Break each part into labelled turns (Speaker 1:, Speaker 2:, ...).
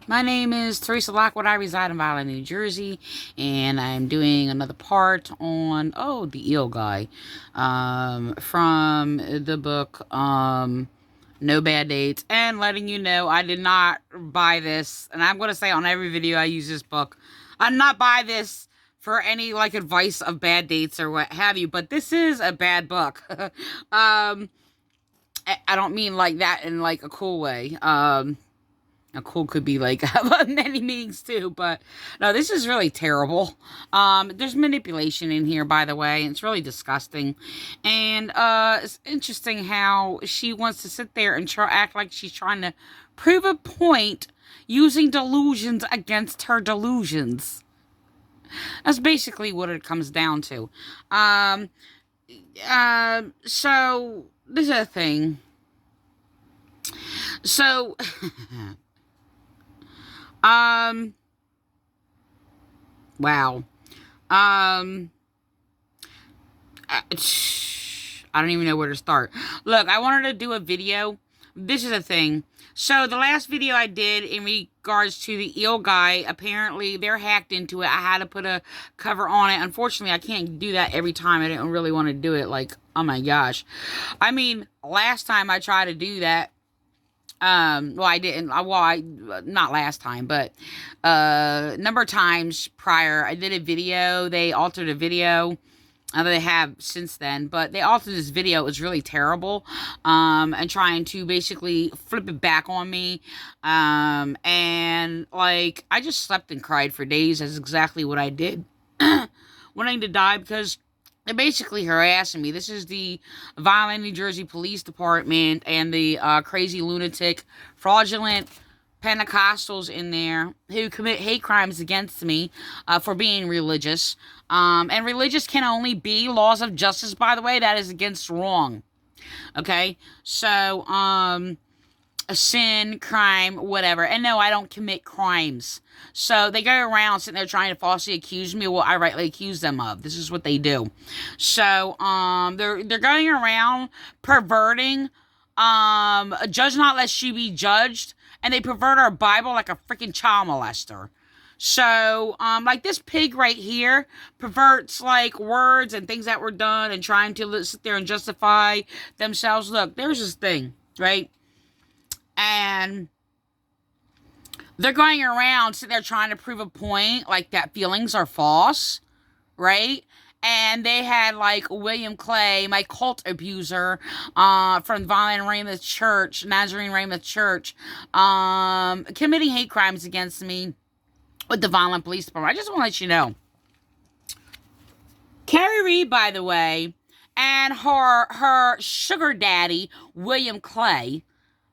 Speaker 1: My name is Teresa Lockwood. I reside in Violin, New Jersey, and I'm doing another part on, the eel guy, from the book, No Bad Dates, and letting you know I did not buy this, and I'm going to say on every video I use this book, I did not buy this for any, like, advice of bad dates or what have you, but this is a bad book. I don't mean like that in, like, a cool way. A cool could be like many meanings too, but no, this is really terrible. There's manipulation in here, by the way, and it's really disgusting. And it's interesting how she wants to sit there and act like she's trying to prove a point using delusions against her delusions. That's basically what it comes down to. So this is a thing. So wow. I don't even know where to start. Look, I wanted to do a video. This is a thing. So the last video I did in regards to the eel guy, apparently they're hacked into it. I had to put a cover on it. Unfortunately, I can't do that every time. I didn't really want to do it. Like, oh my gosh. I mean, last time I tried to do that, well, I didn't, not last time, but, number of times prior, I did a video, they altered a video, they have since then, but they altered this video. It was really terrible, and trying to basically flip it back on me, and, like, I just slept and cried for days. That's exactly what I did, wanting to die, because they're basically harassing me. This is the Violin, New Jersey Police Department and the crazy lunatic, fraudulent Pentecostals in there who commit hate crimes against me for being religious. And religious can only be laws of justice, by the way. That is against wrong. Okay? So, a sin, crime, whatever. And no, I don't commit crimes. So they go around sitting there trying to falsely accuse me of what I rightly accuse them of. This is what they do. So they're going around perverting judge not lest you be judged, and they pervert our Bible like a freaking child molester. So, like this pig right here perverts, like, words and things that were done and trying to sit there and justify themselves. Look, there's this thing, right? And they're going around sitting there trying to prove a point, like that feelings are false, right? And they had, like, William Clay, my cult abuser, from Violin Raymond Church, Nazarene Raymond Church, committing hate crimes against me with the Violent Police Department. I just want to let you know. Kari Reed, by the way, and her sugar daddy, William Clay,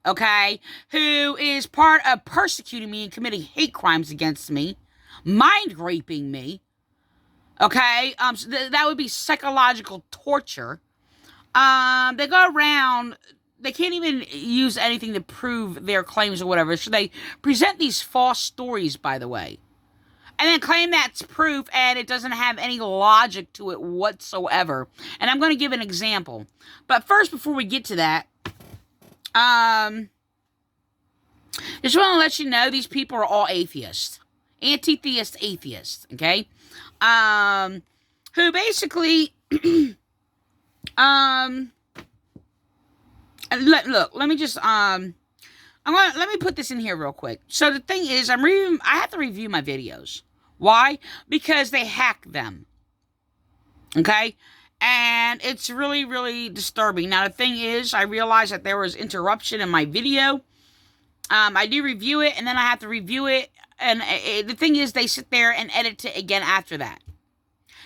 Speaker 1: okay, who is part of persecuting me and committing hate crimes against me, mind raping me, okay, so that would be psychological torture. They go around, they can't even use anything to prove their claims or whatever, so they present these false stories, by the way, and then claim that's proof, and it doesn't have any logic to it whatsoever. And I'm going to give an example. But first, before we get to that, just want to let you know these people are all atheists. Anti-theist atheists, okay? Who basically, let me just, let me put this in here real quick. So the thing is, I have to review my videos. Why? Because they hack them. Okay? And it's really, really disturbing. Now, the thing is, I realized that there was interruption in my video. I do review it, and then I have to review it. And the thing is, they sit there and edit it again after that.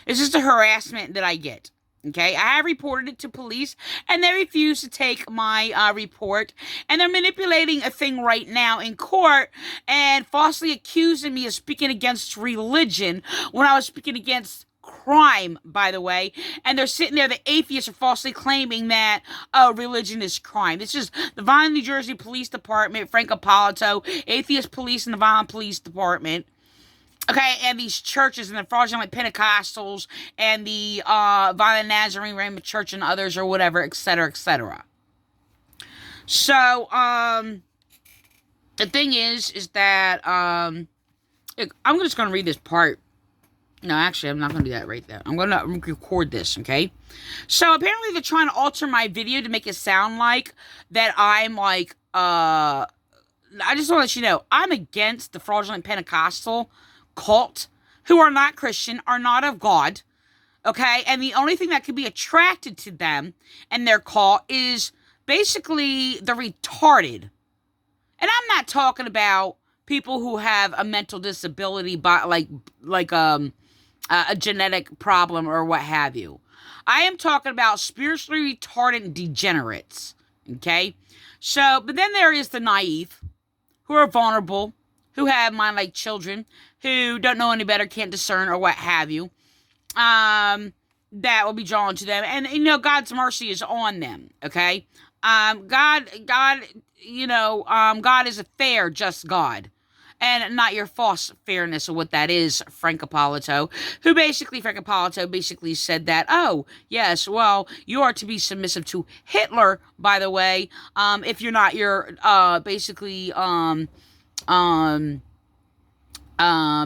Speaker 1: It's just a harassment that I get. Okay, I have reported it to police, and they refuse to take my report, and they're manipulating a thing right now in court and falsely accusing me of speaking against religion when I was speaking against crime, by the way, and they're sitting there, the atheists are falsely claiming that religion is crime. This is the Violin, New Jersey Police Department, Frank Appolito, atheist police, and the Violin Police Department. Okay, and these churches and the fraudulent Pentecostals and the Violin Nazarene Raymond Church and others or whatever, etc., etc. So, The thing is that, I'm just going to read this part. No, actually, I'm not going to do that right there. I'm going to record this, okay? So, apparently, they're trying to alter my video to make it sound like that I'm, like, I just want to let you know, I'm against the fraudulent Pentecostal cult, who are not Christian, are not of God, okay? And the only thing that could be attracted to them and their cult is basically the retarded. And I'm not talking about people who have a mental disability, but like a genetic problem or what have you. I am talking about spiritually retarded degenerates. Okay? So, but then there is the naive, who are vulnerable, who have mind like children, who don't know any better, can't discern, or what have you. That will be drawn to them. And, God's mercy is on them. Okay? God, God is a fair, just God. And not your false fairness of what that is, Frank Ippolito, Frank Ippolito basically said that, oh, yes, well, you are to be submissive to Hitler, by the way, if you're not, you're,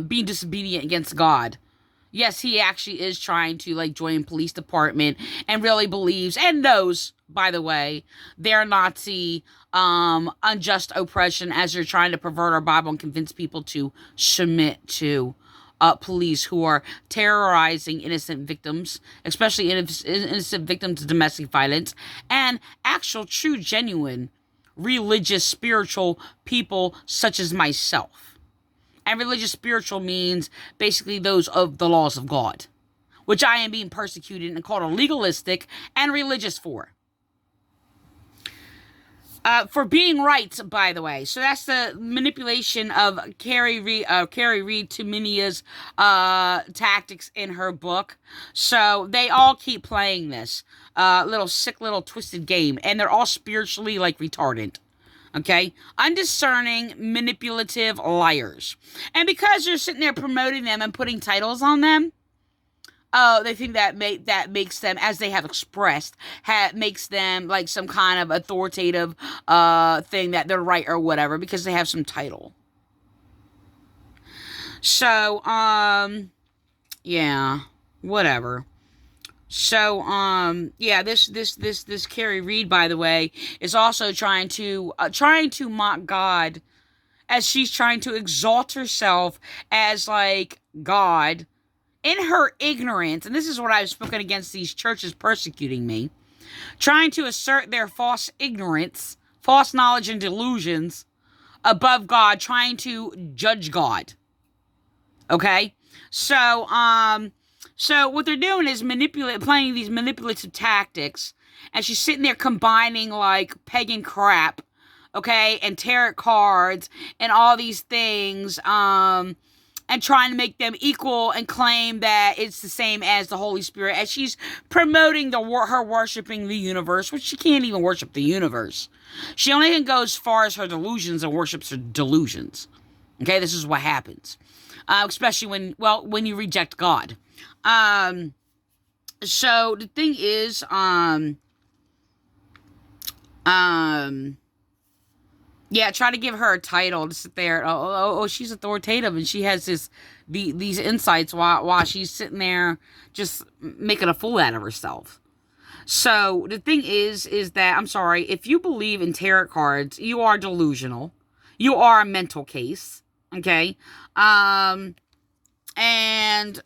Speaker 1: being disobedient against God. Yes, he actually is trying to, like, join police department and really believes and knows, by the way, their Nazi, unjust oppression as they're trying to pervert our Bible and convince people to submit to police who are terrorizing innocent victims, especially innocent victims of domestic violence, and actual, true, genuine, religious, spiritual people such as myself. And religious spiritual means basically those of the laws of God, which I am being persecuted and called a legalistic and religious for. For being right, by the way. So that's the manipulation of Kari Tumminia's tactics in her book. So they all keep playing this little sick, little twisted game, and they're all spiritually, like, retarded. Okay? Undiscerning, manipulative liars. And because you're sitting there promoting them and putting titles on them, they think that makes them, as they have expressed, makes them like some kind of authoritative thing that they're right or whatever because they have some title. So, yeah, whatever. So, yeah, this Kari Reed, by the way, is also trying to mock God, as she's trying to exalt herself as, like, God in her ignorance. And this is what I've spoken against these churches persecuting me, trying to assert their false ignorance, false knowledge, and delusions above God, trying to judge God. Okay? So what they're doing is playing these manipulative tactics, and she's sitting there combining, like, pagan crap, okay, and tarot cards, and all these things, and trying to make them equal and claim that it's the same as the Holy Spirit, as she's promoting her worshiping the universe, which she can't even worship the universe. She only can go as far as her delusions and worships her delusions. Okay, this is what happens. Especially when you reject God. So the thing is, yeah, try to give her a title to sit there. Oh, she's authoritative, and she has these insights while she's sitting there just making a fool out of herself. So the thing is that, I'm sorry, if you believe in tarot cards, you are delusional. You are a mental case. Okay. And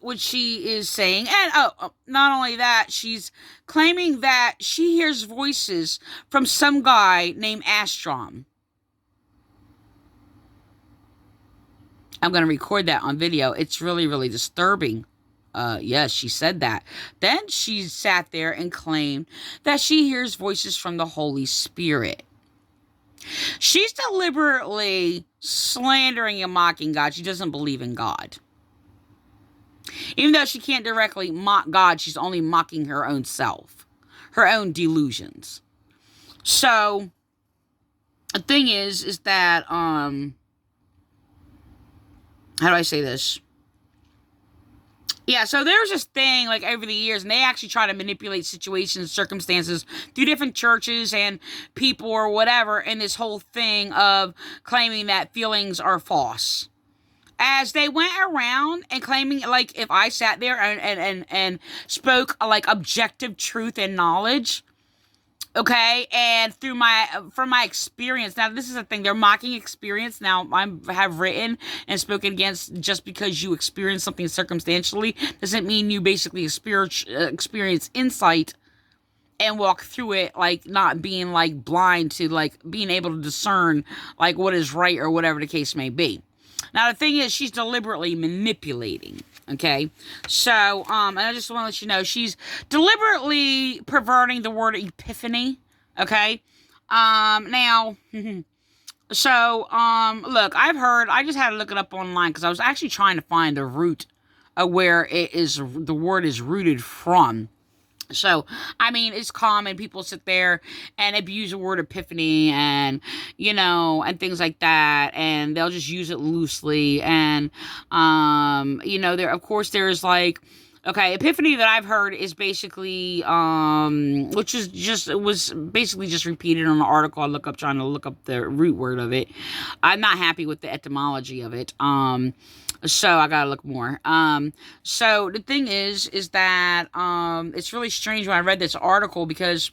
Speaker 1: what she is saying, and not only that, she's claiming that she hears voices from some guy named Astrom. I'm going to record that on video. It's really, really disturbing. Yes, she said that. Then she sat there and claimed that she hears voices from the Holy Spirit. She's deliberately slandering and mocking God. She doesn't believe in God. Even though she can't directly mock God, she's only mocking her own self, her own delusions. So, the thing is that, how do I say this? Yeah, so there's this thing like over the years, and they actually try to manipulate situations, circumstances through different churches and people or whatever, and this whole thing of claiming that feelings are false. As they went around and claiming, like, if I sat there and spoke like objective truth and knowledge, okay, and through my from my experience, now this is a thing, they're mocking experience. Now I have written and spoken against, just because you experience something circumstantially doesn't mean you basically experience insight and walk through it, like not being like blind to like being able to discern like what is right or whatever the case may be. Now the thing is, she's deliberately manipulating. Okay, so and I just want to let you know, she's deliberately perverting the word epiphany. Okay, now, so look, I just had to look it up online because I was actually trying to find the root of where the word is rooted from. So, I mean, it's common. People sit there and abuse the word epiphany and, and things like that. And they'll just use it loosely. And, of course, there's like, okay, epiphany that I've heard is basically, which is just, it was basically just repeated on an article I trying to look up the root word of it. I'm not happy with the etymology of it. So I gotta look more. So the thing is that, it's really strange when I read this article, because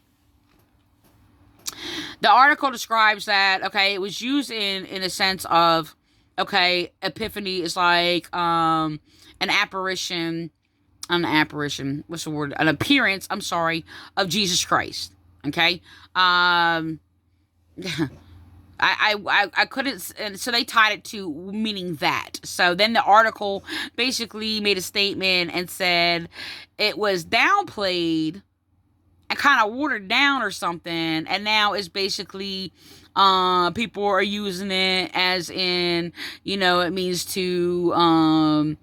Speaker 1: the article describes that, okay, it was used in a sense of, okay, epiphany is like, an apparition, what's the word? An appearance, I'm sorry, of Jesus Christ. Okay. I couldn't, and so they tied it to meaning that. So then the article basically made a statement and said it was downplayed and kind of watered down or something, and now it's basically people are using it as in, it means to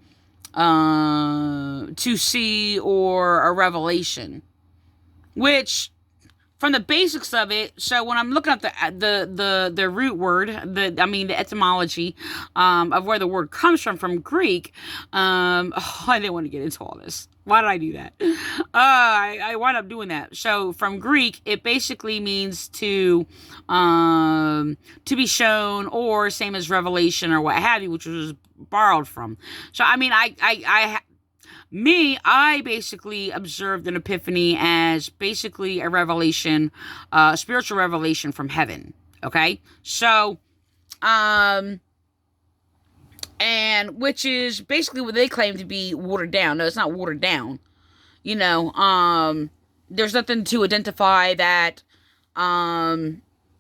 Speaker 1: see or a revelation, which, from the basics of it, so when I'm looking up the root word, the etymology of where the word comes from Greek, I didn't want to get into all this. Why did I do that? I wound up doing that. So from Greek, it basically means to be shown, or same as revelation or what have you, which was borrowed from. So I mean, I basically observed an epiphany as basically a revelation, spiritual revelation from heaven. Okay. So, and which is basically what they claim to be watered down. No, it's not watered down. There's nothing to identify that,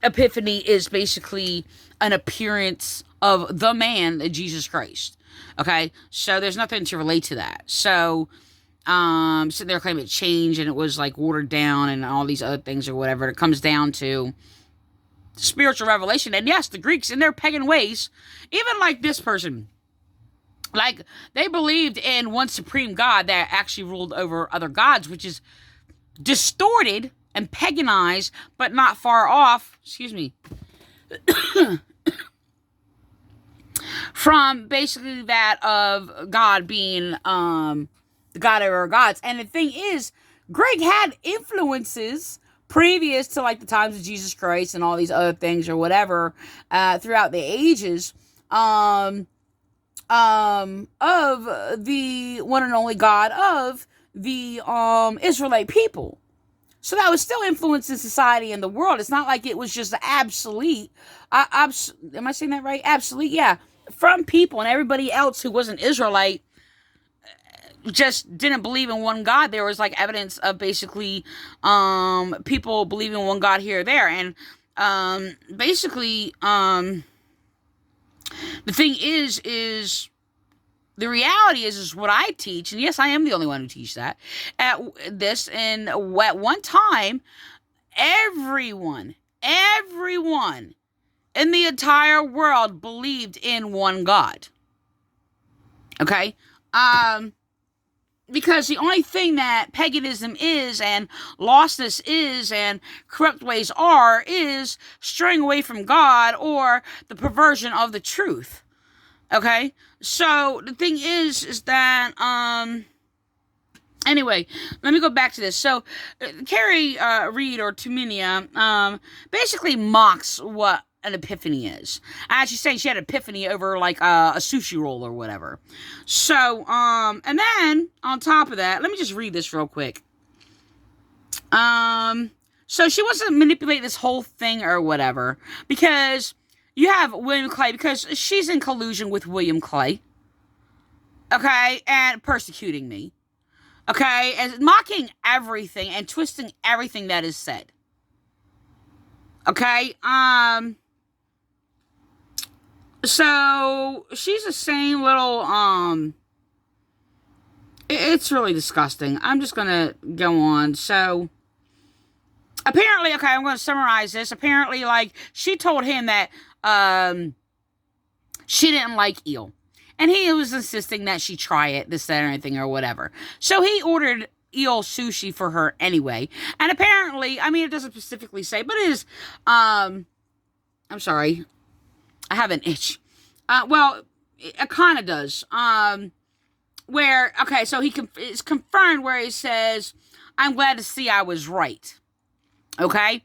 Speaker 1: epiphany is basically an appearance of the man, Jesus Christ. Okay, so there's nothing to relate to that. So, sitting there claiming it changed and it was like watered down and all these other things or whatever. It comes down to spiritual revelation. And yes, the Greeks in their pagan ways, even like this person, like they believed in one supreme God that actually ruled over other gods, which is distorted and paganized, but not far off. Excuse me. From basically that of God being the God of our gods. And the thing is, Greg had influences previous to like the times of Jesus Christ and all these other things or whatever, throughout the ages, of the one and only God of the Israelite people. So that was still influencing society and the world. It's not like it was just absolute. Am I saying that right? Absolute, yeah. From people, and everybody else who wasn't Israelite just didn't believe in one God. There was like evidence of basically people believing in one God here or there. And basically the thing is the reality is what I teach, and yes, I am the only one who teaches that at this. And at one time, everyone in the entire world believed in one God. Okay? Because the only thing that paganism is, and lostness is, and corrupt ways are, is straying away from God or the perversion of the truth. Okay? So the thing is that Anyway, let me go back to this. So, Kari Reed or Tumminia basically mocks what an epiphany is. As she's saying, she had an epiphany over like a sushi roll or whatever. So, and then on top of that, let me just read this real quick. So she wants to manipulate this whole thing or whatever because you have William Clay, because she's in collusion with William Clay, okay, and persecuting me. Okay, and mocking everything and twisting everything that is said. Okay, so she's the same little, it's really disgusting. I'm just gonna go on. So, apparently, okay, I'm gonna summarize this. Apparently, like, she told him that, she didn't like eel. And he was insisting that she try it, this, that, or anything, or whatever. So he ordered eel sushi for her anyway. And apparently, I mean, it doesn't specifically say, but it is, I'm sorry. I have an itch. Well, it kind of does. Where, okay, so it's confirmed where he says, I'm glad to see I was right. Okay?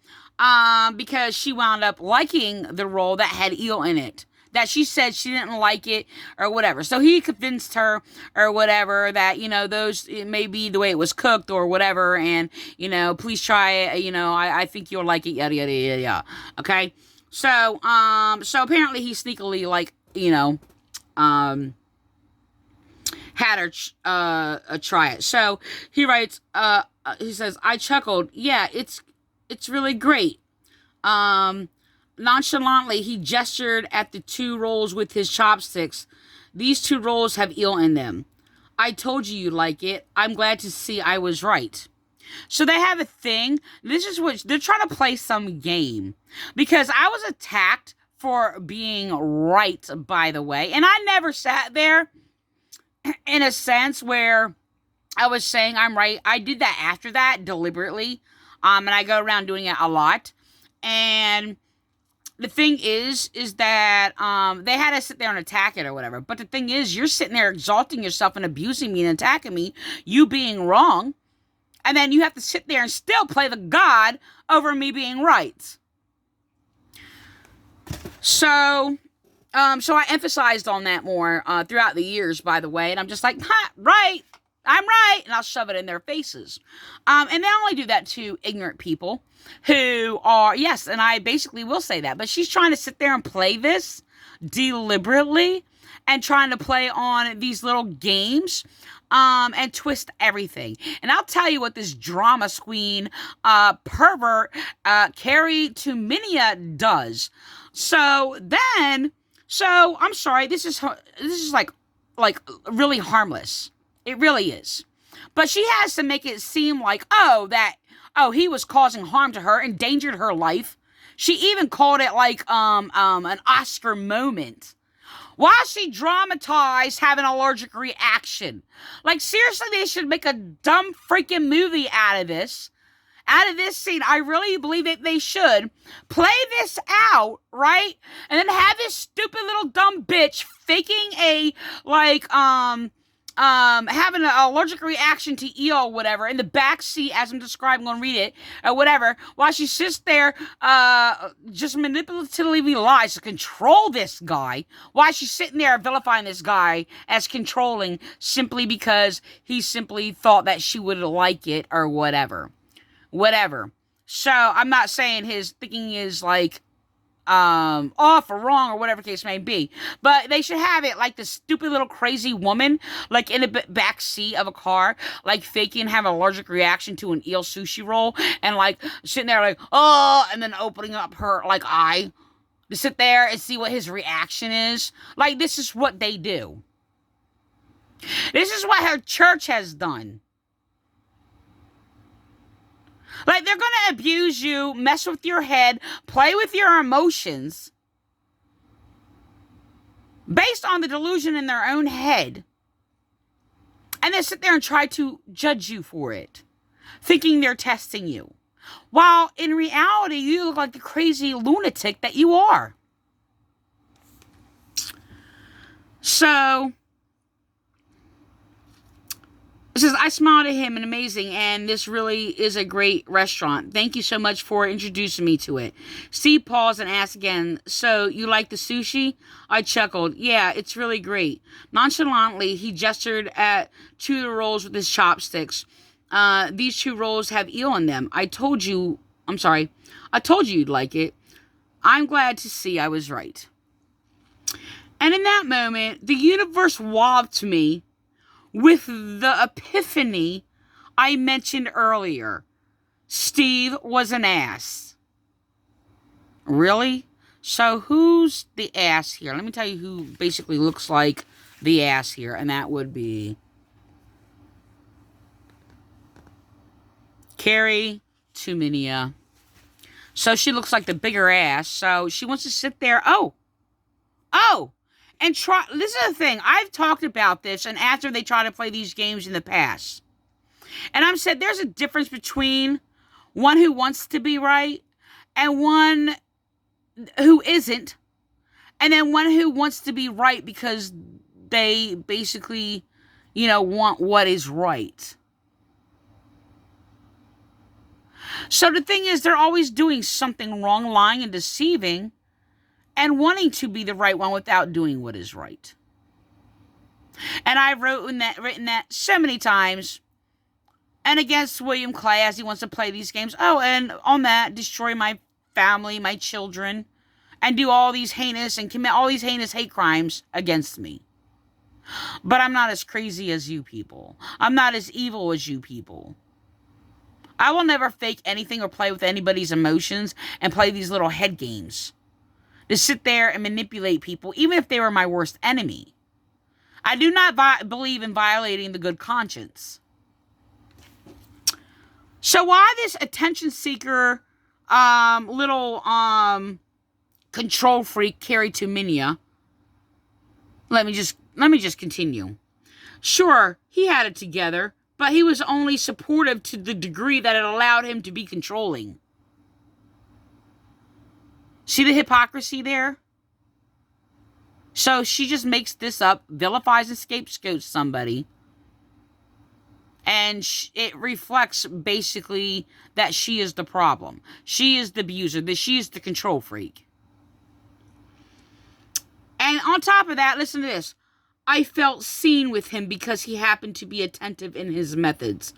Speaker 1: Because she wound up liking the roll that had eel in it. That she said she didn't like it or whatever. So he convinced her or whatever that, you know, it may be the way it was cooked or whatever. And, you know, please try it. You know, I think you'll like it. Yada, yada, yada, yada. Okay. So, so apparently he sneakily, like, you know, had her, try it. So he writes, he says, I chuckled. Yeah, it's really great. Nonchalantly, he gestured at the 2 rolls with his chopsticks. These 2 rolls have eel in them. I told you like it. I'm glad to see I was right. So they have a thing. This is what they're trying to play some game. Because I was attacked for being right, by the way. And I never sat there in a sense where I was saying I'm right. I did that after that deliberately. And I go around doing it a lot. And the thing is that they had to sit there and attack it or whatever. But the thing is, you're sitting there exalting yourself and abusing me and attacking me, you being wrong. And then you have to sit there and still play the God over me being right. So I emphasized on that more throughout the years, by the way. And I'm just like, right. I'm right. And I'll shove it in their faces. And they only do that to ignorant people who are, yes, and I basically will say that. But she's trying to sit there and play this deliberately and trying to play on these little games and twist everything. And I'll tell you what this drama queen pervert Kari Tumminia does. So I'm sorry, this is like really harmless. It really is. But she has to make it seem like, he was causing harm to her, endangered her life. She even called it like an Oscar moment. Why she dramatized having an allergic reaction? Like, seriously, they should make a dumb freaking movie out of this. Out of this scene. I really believe that they should play this out, right? And then have this stupid little dumb bitch faking a, like, having an allergic reaction to eel or whatever in the back seat as I'm describing, I'm gonna read it or whatever, while she sits there just manipulatively lies to control this guy, while she's sitting there vilifying this guy as controlling simply because he simply thought that she would like it or whatever. So I'm not saying his thinking is like off or wrong or whatever case may be, but they should have it like this stupid little crazy woman, like in the back seat of a car, like faking have an allergic reaction to an eel sushi roll and like sitting there like, oh, and then opening up her like eye to sit there and see what his reaction is. Like, this is what they do. This is what her church has done. Like, they're going to abuse you, mess with your head, play with your emotions based on the delusion in their own head. And then sit there and try to judge you for it, thinking they're testing you. While in reality, you look like the crazy lunatic that you are. So says, I smiled at him and amazing, and this really is a great restaurant. Thank you so much for introducing me to it. Steve paused and asked again, so you like the sushi? I chuckled. Yeah, it's really great. Nonchalantly, he gestured at two of the rolls with his chopsticks. These two rolls have eel in them. I told you you'd like it. I'm glad to see I was right. And in that moment, the universe walloped me with the epiphany I mentioned earlier. Steve was an ass. Really? So who's the ass here? Let me tell you who basically looks like the ass here, and that would be Kari Tumminia. So she looks like the bigger ass. So she wants to sit there. Oh. And try. This is the thing. I've talked about this, and after they try to play these games in the past. And I've said there's a difference between one who wants to be right and one who isn't. And then one who wants to be right because they basically, want what is right. So the thing is, they're always doing something wrong, lying and deceiving, and wanting to be the right one without doing what is right. And I've written that so many times. And against William Clay, as he wants to play these games. Oh, and on that, destroy my family, my children, and do all these heinous and commit all these heinous hate crimes against me. But I'm not as crazy as you people. I'm not as evil as you people. I will never fake anything or play with anybody's emotions and play these little head games. To sit there and manipulate people, even if they were my worst enemy. I do not believe in violating the good conscience. So why this attention seeker, little control freak, Kari Tumminia? Let me just continue. Sure, he had it together, but he was only supportive to the degree that it allowed him to be controlling. See the hypocrisy there? So she just makes this up, vilifies and scapegoats somebody. And it reflects basically that she is the problem. She is the abuser. That she is the control freak. And on top of that, listen to this. I felt seen with him because he happened to be attentive in his methods.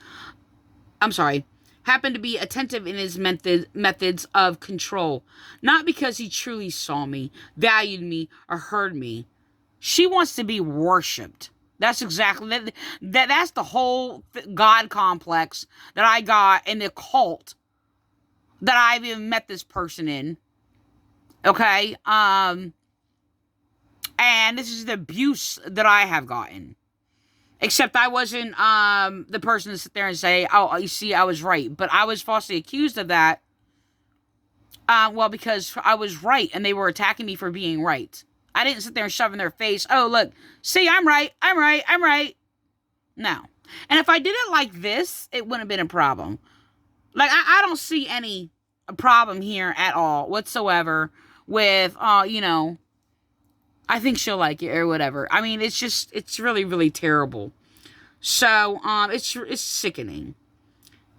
Speaker 1: Happened to be attentive in his methods of control. Not because he truly saw me, valued me, or heard me. She wants to be worshipped. That's exactly, that's the whole God complex that I got in the cult that I've even met this person in. Okay? And this is the abuse that I have gotten. Except I wasn't the person to sit there and say, oh, you see, I was right. But I was falsely accused of that. Because I was right and they were attacking me for being right. I didn't sit there and shove in their face, oh, look, see, I'm right. No. And if I did it like this, it wouldn't have been a problem. Like, I don't see any problem here at all whatsoever with, I think she'll like it or whatever. I mean, it's really, really terrible. So, it's sickening.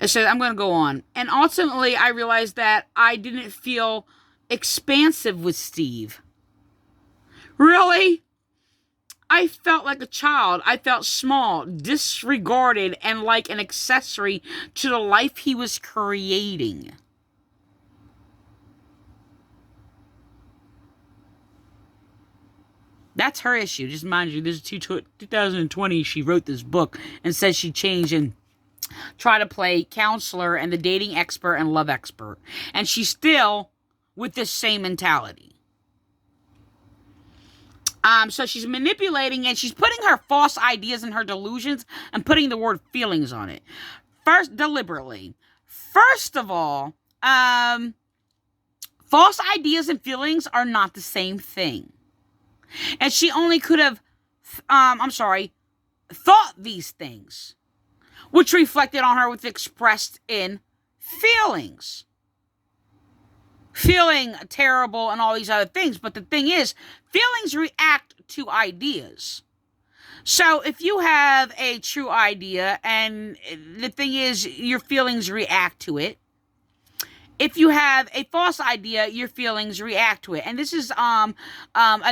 Speaker 1: So I'm going to go on. And ultimately, I realized that I didn't feel expansive with Steve. Really? I felt like a child. I felt small, disregarded, and like an accessory to the life he was creating. That's her issue. Just mind you, this is 2020. She wrote this book and says she changed and tried to play counselor and the dating expert and love expert. And she's still with this same mentality. So she's manipulating and she's putting her false ideas and her delusions and putting the word feelings on it. Deliberately. First of all, false ideas and feelings are not the same thing. And she only could have, thought these things, which reflected on her with expressed in feelings. Feeling terrible and all these other things. But the thing is, feelings react to ideas. So if you have a true idea, and the thing is, your feelings react to it. If you have a false idea, your feelings react to it. And this is a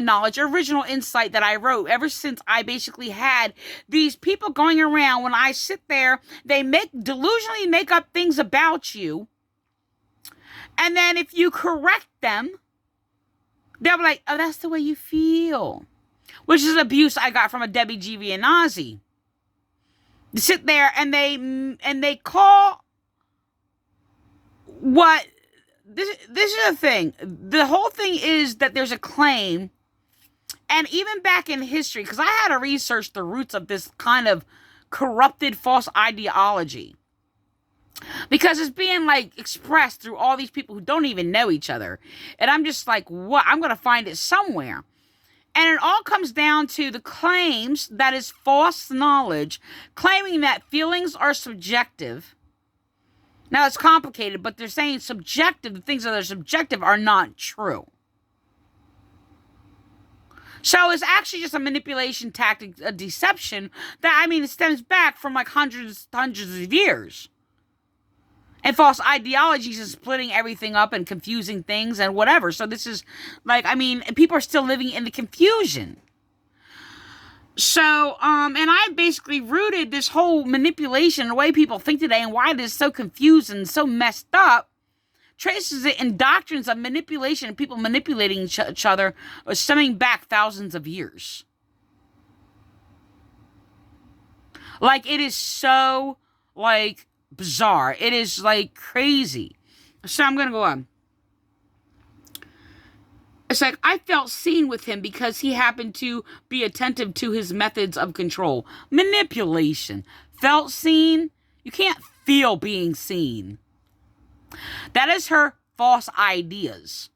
Speaker 1: knowledge, original insight that I wrote ever since I basically had these people going around. When I sit there, they delusionally make up things about you. And then if you correct them, they'll be like, oh, that's the way you feel. Which is abuse I got from a Debbie Givianazzi. They sit there and they call what this is the thing. The whole thing is that there's a claim, and even back in history, because I had to research the roots of this kind of corrupted false ideology. Because it's being like expressed through all these people who don't even know each other. And I'm just like, what? I'm going to find it somewhere. And it all comes down to the claims that is false knowledge, claiming that feelings are subjective. Now, it's complicated, but they're saying subjective. The things that are subjective are not true. So it's actually just a manipulation tactic, a deception that, it stems back from like hundreds of years. And false ideologies is splitting everything up and confusing things and whatever. So this is like, people are still living in the confusion. So, and I basically rooted this whole manipulation, the way people think today and why it is so confused and so messed up, traces it in doctrines of manipulation and people manipulating each other, stemming back thousands of years. Like, it is so, like, bizarre. It is, like, crazy. So I'm going to go on. It's like, I felt seen with him because he happened to be attentive to his methods of control. Manipulation. Felt seen? You can't feel being seen. That is her false ideas.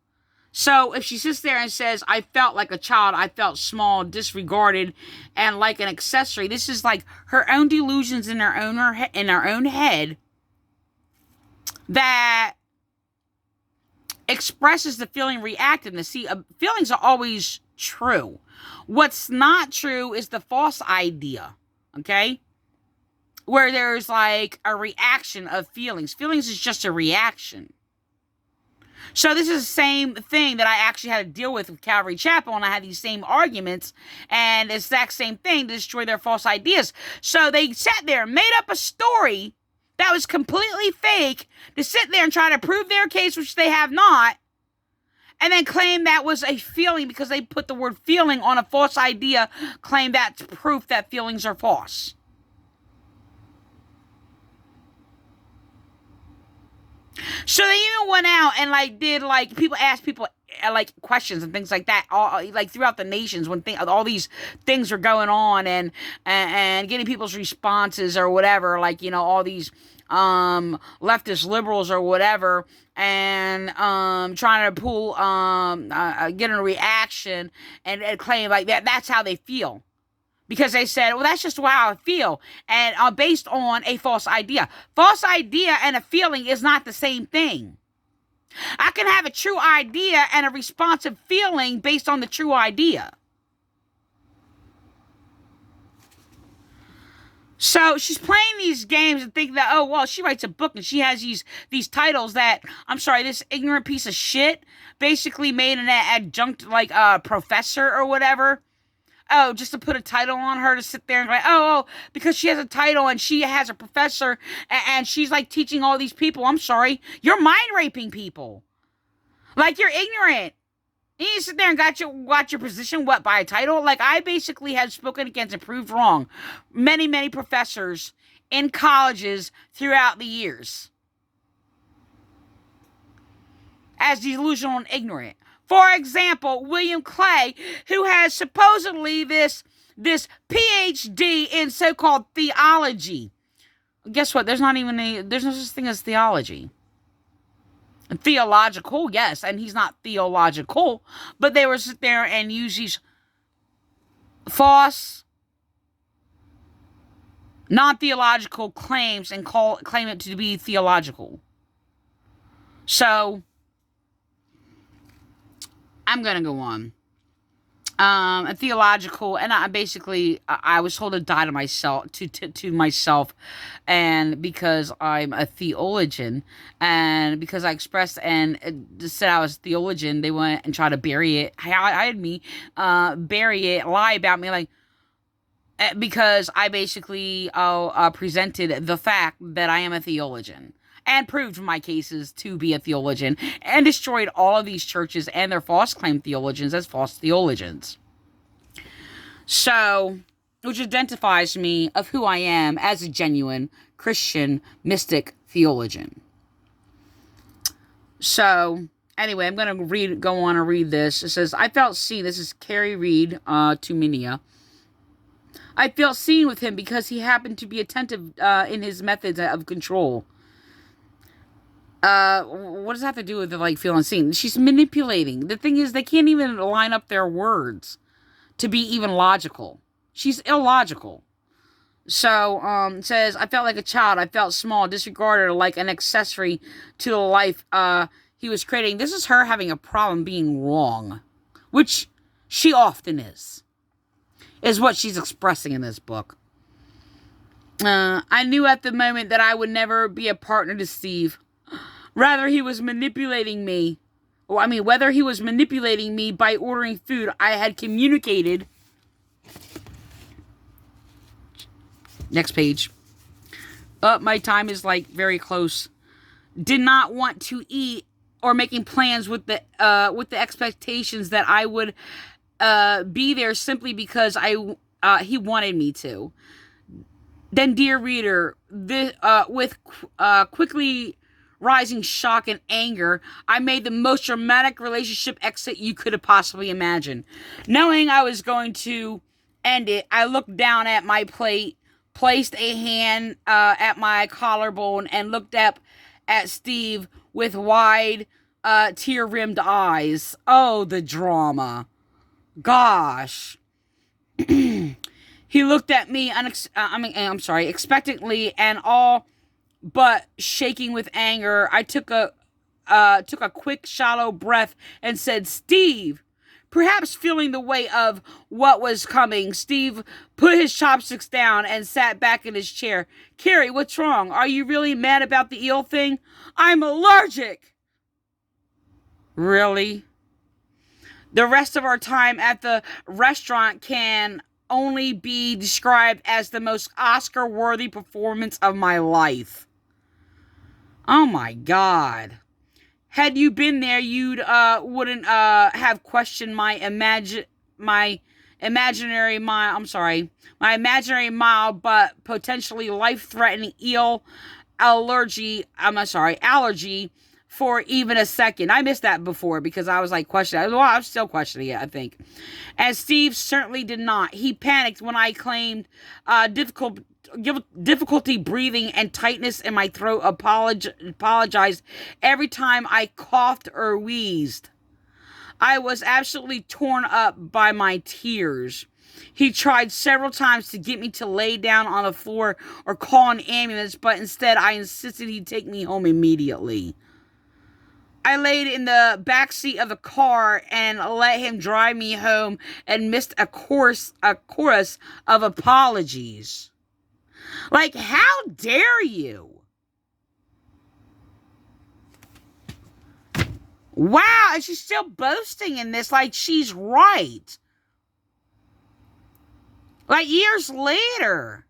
Speaker 1: So if she sits there and says, I felt like a child, I felt small, disregarded, and like an accessory, this is like her own delusions in her own head that expresses the feeling reactiveness. See, feelings are always true. What's not true is the false idea, okay? Where there's like a reaction of feelings. Feelings is just a reaction. So this is the same thing that I actually had to deal with Calvary Chapel, and I had these same arguments, and the exact same thing to destroy their false ideas. So they sat there and made up a story that was completely fake to sit there and try to prove their case, which they have not, and then claim that was a feeling because they put the word feeling on a false idea, claim that's proof that feelings are false. So they even went out and did people asked people questions and things like that, all throughout the nations when all these things are going on, and getting people's responses or whatever, all these leftist liberals or whatever, and trying to pull get a reaction and claim that's how they feel. Because they said, well, that's just how I feel. And based on a false idea. False idea and a feeling is not the same thing. I can have a true idea and a responsive feeling based on the true idea. So she's playing these games and thinking that, oh, well, she writes a book and she has these titles that, this ignorant piece of shit basically made an adjunct, professor or whatever. Oh, just to put a title on her to sit there and because she has a title and she has a professor and she's teaching all these people. I'm sorry. You're mind raping people. You're ignorant. You sit there and got your position, by a title? I basically have spoken against and proved wrong many, many professors in colleges throughout the years as delusional and ignorant. For example, William Clay, who has supposedly this PhD in so-called theology. Guess what? There's no such thing as theology. Theological, yes, and he's not theological, but they were sit there and use these false, non-theological claims and claim it to be theological. So I'm going to go on. a theological, and I was told to die to myself, to myself, and because I'm a theologian, and because I expressed and said I was a theologian, they went and tried to bury it, hide me, bury it, lie about me, like, because I basically presented the fact that I am a theologian and proved my cases to be a theologian and destroyed all of these churches and their false claim theologians as false theologians. So, which identifies me of who I am as a genuine Christian mystic theologian. So, anyway, I'm going to go on and read this. It says, I felt seen. This is Kari Tumminia. I felt seen with him because he happened to be attentive in his methods of control. What does that have to do with like feeling seen? She's manipulating. The thing is, they can't even line up their words to be even logical. She's illogical. So, it says, I felt like a child. I felt small, disregarded, like an accessory to the life he was creating. This is her having a problem being wrong, which she often is what she's expressing in this book. I knew at the moment that I would never be a partner to Steve. Rather, he was manipulating me. Whether he was manipulating me by ordering food I had communicated. Next page. My time is like very close. Did not want to eat or making plans with the expectations that I would be there simply because he wanted me to. Then, dear reader, with quickly rising shock and anger, I made the most dramatic relationship exit you could have possibly imagined. Knowing I was going to end it, I looked down at my plate, placed a hand at my collarbone, and looked up at Steve with wide, tear-rimmed eyes. Oh, the drama. Gosh. He looked at me, expectantly and all but shaking with anger. I took a quick, shallow breath and said, Steve. Perhaps feeling the weight of what was coming, Steve put his chopsticks down and sat back in his chair. Kari, what's wrong? Are you really mad about the eel thing? I'm allergic. Really? The rest of our time at the restaurant can only be described as the most Oscar-worthy performance of my life. Oh my God. Had you been there, you'd wouldn't have questioned my imaginary mild but potentially life-threatening eel allergy for even a second. I missed that before because I was like questioning. Well, I'm still questioning it, I think. And Steve certainly did not. He panicked when I claimed difficulty breathing and tightness in my throat. Apologized every time I coughed or wheezed. I was absolutely torn up by my tears. He tried several times to get me to lay down on the floor or call an ambulance, but instead I insisted he take me home immediately. I laid in the back seat of the car and let him drive me home and missed a chorus of apologies. Like, how dare you? Wow, and she's still boasting in this like she's right. Like years later,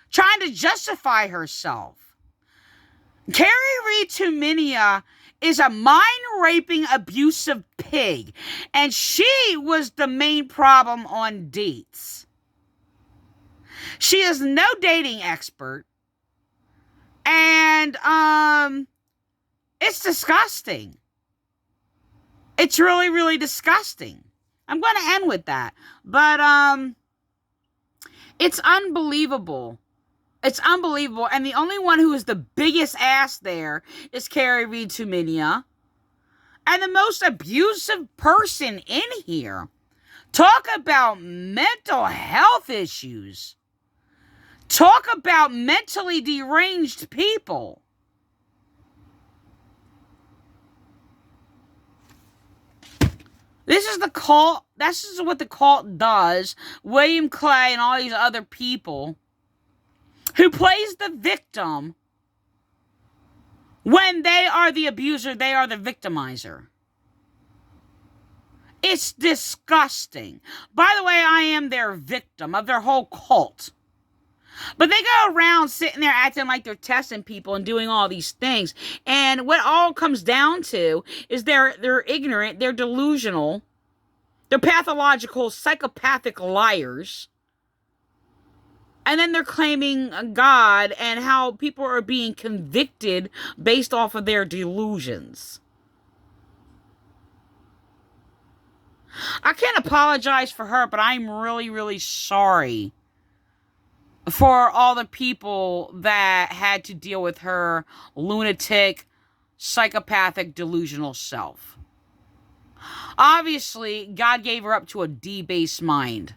Speaker 1: trying to justify herself. Kari Tumminia is a mind-raping, abusive pig, and she was the main problem on dates. She is no dating expert, and it's disgusting. It's really, really disgusting. I'm going to end with that, but it's unbelievable. It's unbelievable. And the only one who is the biggest ass there is Kari Tumminia. And the most abusive person in here. Talk about mental health issues. Talk about mentally deranged people. This is the cult This is what the cult does. William Clay and all these other people who plays the victim when they are the abuser, they are the victimizer. It's disgusting. By the way, I am their victim of their whole cult. But they go around sitting there acting like they're testing people and doing all these things. And what all comes down to is they're ignorant, they're delusional, they're pathological, psychopathic liars. And then they're claiming God and how people are being convicted based off of their delusions. I can't apologize for her, but I'm really, really sorry for all the people that had to deal with her lunatic, psychopathic, delusional self. Obviously, God gave her up to a debased mind.